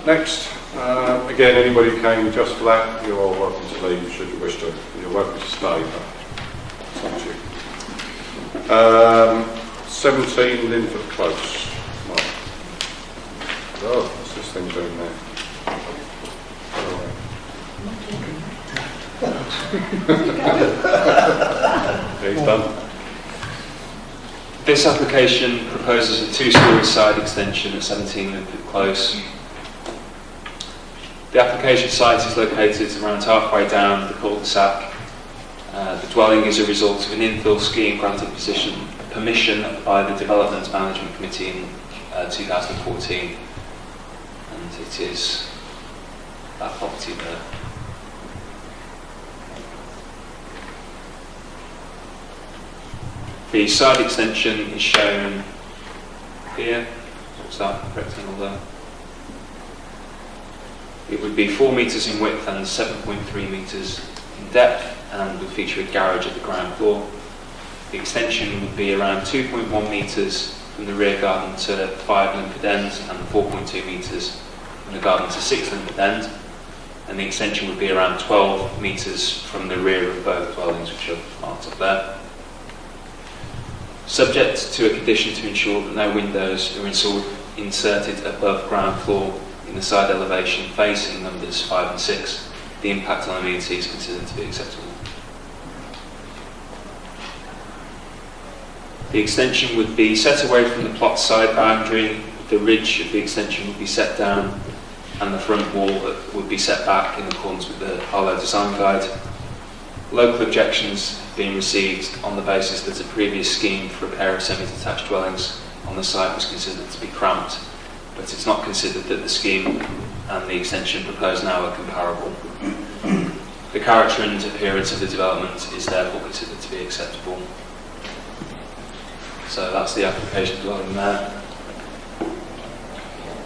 Next, again, anybody who came just for that, you're welcome to leave should you wish to. You're welcome to stay, but it's up to you. 17 Linford Close. Right. Oh, what's this thing doing there? He's done. This application proposes a 2-storey side extension at 17 Linford Close. The application site is located around halfway down the cul-de-sac. The dwelling is a result of an infill scheme granted permission by the Development Management Committee in 2014, and it is that property there. The side extension is shown here. What's that rectangle there? It would be 4 metres in width and 7.3 metres in depth, and would feature a garage at the ground floor. The extension would be around 2.1 metres from the rear garden to 5 Linford End, and 4.2 metres from the garden to 6 Linford End. And the extension would be around 12 metres from the rear of both dwellings, which are marked up there. Subject to a condition to ensure that no windows are inserted above ground floor in the side elevation facing numbers 5 and 6, the impact on amenity is considered to be acceptable. The extension would be set away from the plot side boundary. The ridge of the extension would be set down, and the front wall would be set back in accordance with the Harlow Design Guide. Local objections have been received on the basis that a previous scheme for a pair of semi-detached dwellings on the site was considered to be cramped, but it's not considered that the scheme and the extension proposed now are comparable. The character and appearance of the development is therefore considered to be acceptable. So that's the application dwelling there.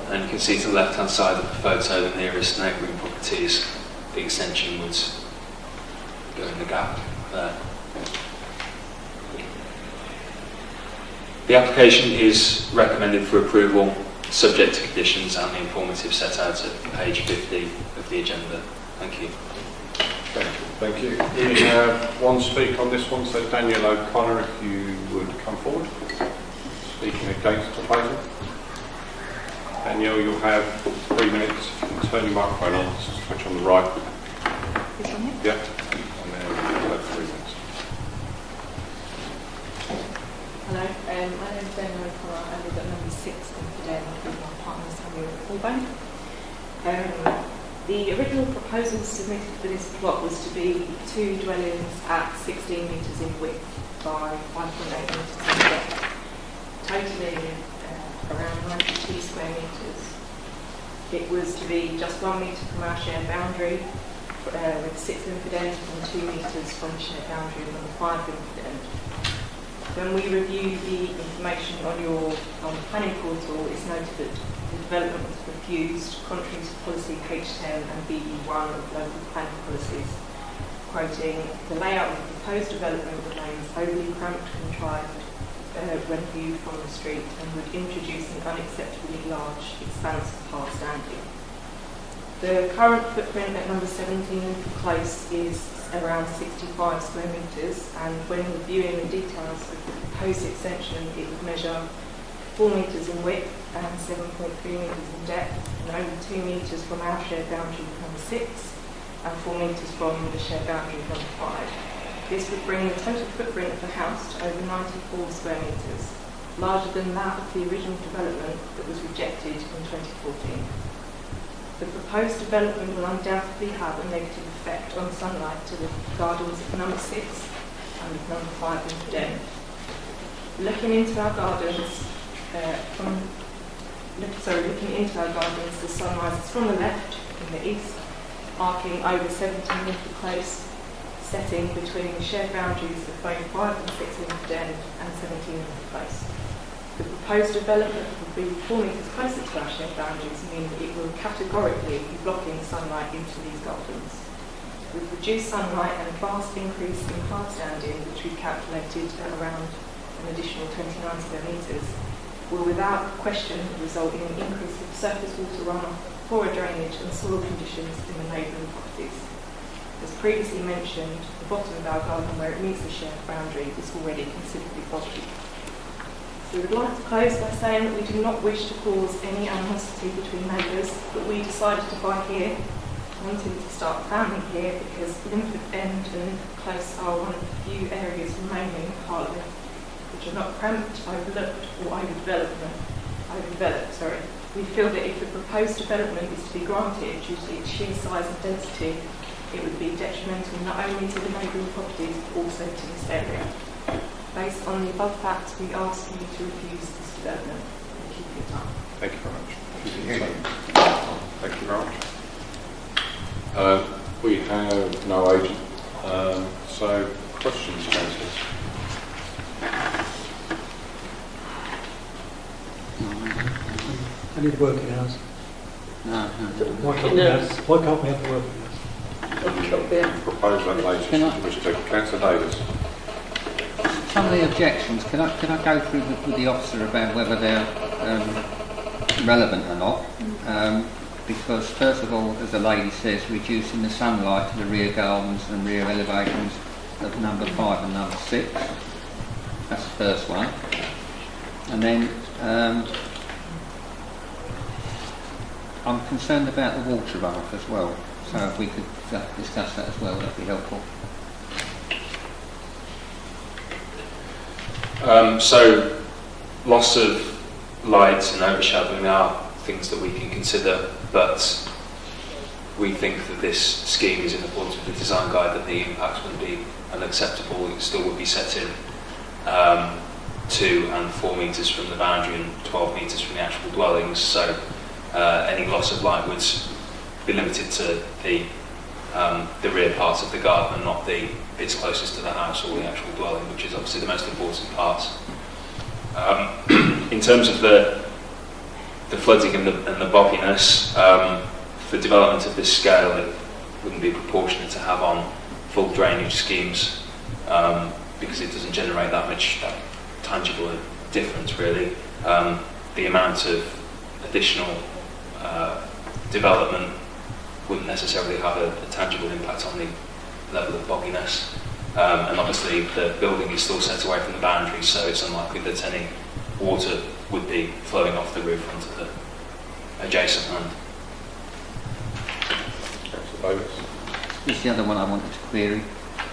And you can see to the left-hand side of the photo, the nearest neighbouring properties, the extension would go in the gap there. The application is recommended for approval, subject to conditions and the informative set out at page 50 of the agenda. Thank you. Thank you. We have one speaker on this one, so Daniel O'Connor, if you would come forward. Speaking against the proposal. Daniel, you'll have 3 minutes. Turn your microphone on, switch on the right. This one here? Yeah. And then you'll have 3 minutes. Hello, my name is Daniel O'Connor. I live at number 6 Linford End with my partner Samuel Allbank. The original proposal submitted for this plot was to be 2 dwellings at 16 metres in width by 5.8 metres in depth, totaling around 92 square metres. It was to be just 1 metre from our shared boundary, with 6 Linford End and 2 metres from the shared boundary on the 5 Linford End. When we reviewed the information on the planning portal, it's noted that the development was refused contrary to policy H10 and BE1 of local planning policies, quoting, "The layout of the proposed development remains overly cramped, contrived when viewed from the street, and would introduce an unacceptably large expanse of hard standing." The current footprint at number 17 Linford Close is around 65 square metres, and when reviewing the details of the proposed extension, it would measure 4 metres in width and 7.3 metres in depth, and only 2 metres from our shared boundary of number 6 and 4 metres from the shared boundary of number 5. This would bring the total footprint of the house to over 94 square metres, larger than that of the original development that was rejected in 2014. The proposed development will undoubtedly have a negative effect on sunlight to the gardens of number 6 and number 5 Linford End. Looking into our gardens, the sun rises from the left in the east, arcing over 17 Linford Close, setting between the shared boundaries of both 5 and 6 Linford End and 17 Linford Close. The proposed development will be 4 metres closer to our shared boundaries, meaning that it will categorically be blocking sunlight into these gardens. With reduced sunlight and a vast increase in hard standing, which we've calculated at around an additional 29 square metres, will without question result in an increase of surface water runoff poorer drainage and soil conditions in the neighbouring properties. As previously mentioned, the bottom of our garden where it meets the shared boundary is already considerably boggy. We would like to close by saying that we do not wish to cause any animosity between neighbours, but we decided to buy here, wanting to start family here because Linford End and Linford Close are one of the few areas remaining in Harlow which are not cramped, overlooked or overdeveloped. We feel that if the proposed development is to be granted due to its sheer size and density, it would be detrimental not only to the neighbouring properties but also to this area. Based on the above facts, we ask you to refuse this development. Thank you for your time. Thank you very much. Thank you very much. We have no agent, so questions, councillors? I need the working hours. No. Why can't we have the working hours? Propose that later. Can I- Mr. Councillor Davis. Some of the objections, can I go through with the officer about whether they're relevant or not? Because first of all, as the lady says, reducing the sunlight to the rear gardens and rear elevations of number 5 and number 6. That's the first one. And then I'm concerned about the water runoff as well. So if we could discuss that as well, that'd be helpful. So loss of light and overshadowing are things that we can consider, but we think that this scheme is in accordance with the design guide, that the impacts would be unacceptable. It still would be set in 2 and 4 metres from the boundary and 12 metres from the actual dwellings, so any loss of light would be limited to the rear part of the garden and not the bits closest to the house or the actual dwelling, which is obviously the most important part. In terms of the flooding and the bogginess, for development of this scale, it wouldn't be proportionate to have on full drainage schemes because it doesn't generate that much tangible difference, really. The amount of additional development wouldn't necessarily have a tangible impact on the level of bogginess. And obviously the building is still set away from the boundary, so it's unlikely that any water would be flowing off the roof onto the adjacent land. Councillor Davis. This is the other one I wanted to query.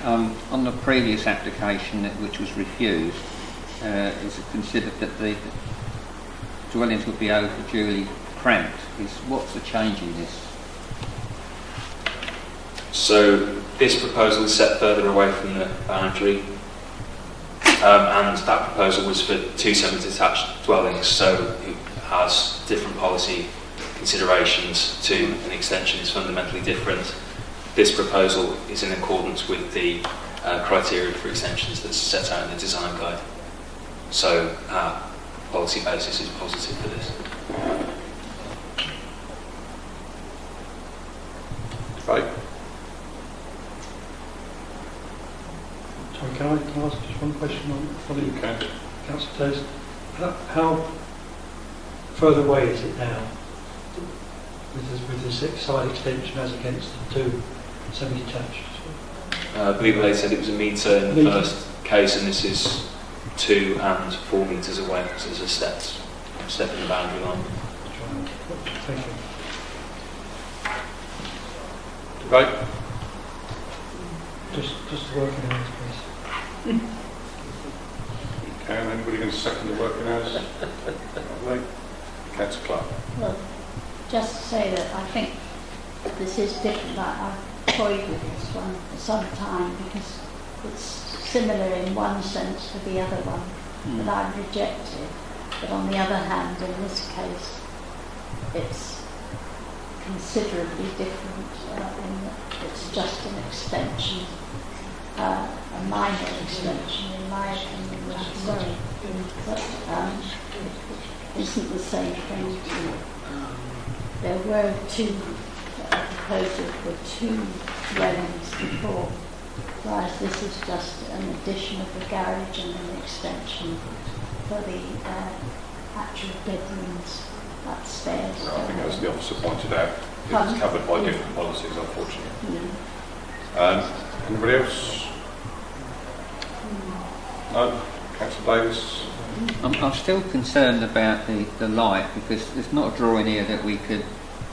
On the previous application, which was refused, is it considered that the dwellings would be overduly cramped? What's the change in this? So this proposal is set further away from the boundary, and that proposal was for 2 semi-detached dwellings, so it has different policy considerations to an extension is fundamentally different. This proposal is in accordance with the criteria for extensions that's set out in the design guide. So our policy basis is positive for this. Debate. Sorry, can I ask just one question on You can. Councillor Davis? How further away is it now with the 6 side extension as against the 2 semi-detached? I believe they said it was a metre in the first case, and this is 2 and 4 metres away, so there's a step in the boundary line. Thank you. Debate. Just the working hours, please. Okay, and anybody going to second the working hours? Lovely. Councillor Clark. Well, just to say that I think this is different. I've toyed with this one for some time because it's similar in one sense to the other one that I've rejected. But on the other hand, in this case, it's considerably different in that it's just an extension, a minor extension in my opinion, but it isn't the same thing. There were 2 proposals for 2 dwellings before, whereas this is just an addition of the garage and an extension for the actual bedrooms upstairs. No, I think as the officer pointed out, Pardon? it's covered by different policies, unfortunately. Yeah. Anybody else? No? Councillor Davis? I'm still concerned about the light, because there's not a drawing here that we could,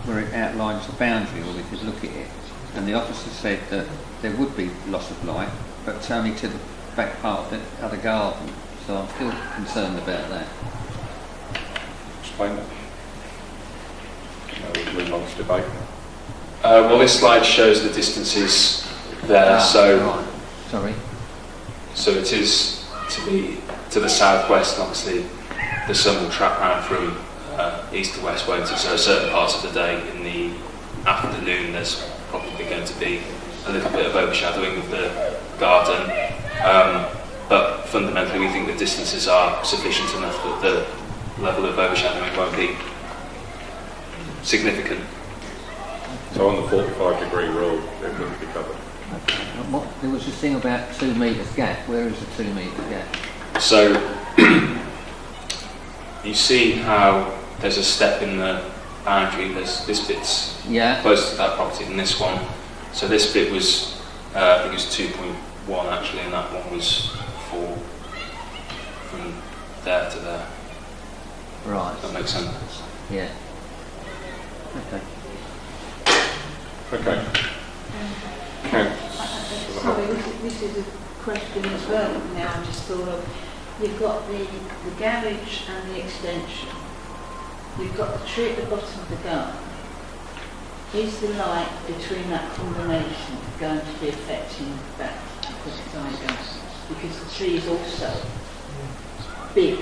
where it outlines the boundary, or we could look at it. And the officer said that there would be loss of light, but it's only to the back part of the other garden. So I'm still concerned about that. Explain that. We'll move on to debate. Well, this slide shows the distances there, Right. Sorry. so it is to the southwest, and obviously the sun will track round from east to west, won't it? So certain parts of the day, in the afternoon, there's probably going to be a little bit of overshadowing of the garden, but fundamentally we think the distances are sufficient enough that the level of overshadowing won't be significant. So on the 45-degree rule, it wouldn't be covered. Okay. And there was this thing about 2 metres gap. Where is the 2 metre gap? So you see how there's a step in the boundary. There's this bit's close to that property than this one. So this bit was, I think it was 2.1 actually, and that one was 4 from there to there. Right. Does that make sense? Yeah. Okay. Okay. Sorry, this is a question as well now I just thought of. You've got the garage and the extension. You've got the tree at the bottom of the garden. Is the light between that combination going to be affecting that side garden? Because the tree is also big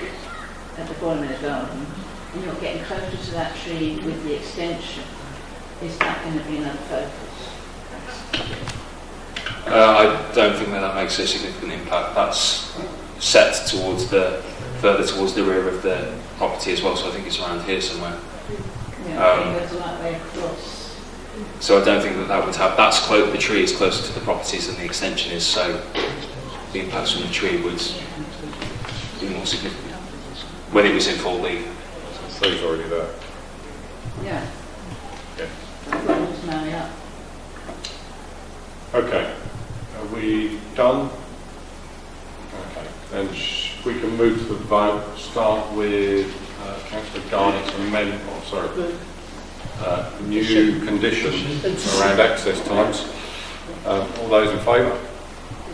at the bottom of the garden, and you're getting closer to that tree with the extension. Is that going to be another focus? I don't think that makes a significant impact. That's set towards further towards the rear of the property as well, so I think it's around here somewhere. Yeah, it goes the right way across. So I don't think that would have. The tree is closer to the properties than the extension is, so the impacts from the tree would be more significant when it was in full leaf. So he's already there. Yeah. Yeah. That's what was married up. Okay. Are we done? Okay. Then we can move to the vote. Start with Councillor Garnett's amendment. New conditions around access times. All those in favour?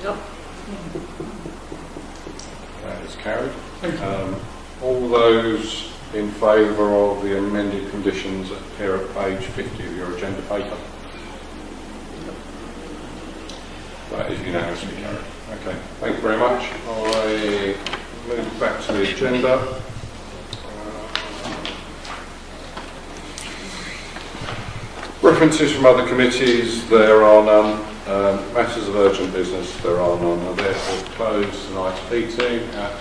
Yep. That is carried. All those in favour of the amended conditions that appear at page 50 of your agenda paper? That is unanimously carried. Okay, thank you very much. I move back to the agenda. References from other committees, there are none. Matters of urgent business, there are none. I therefore close tonight's meeting at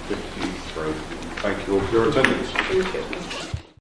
8:53. Thank you all for your attendance. Thank you.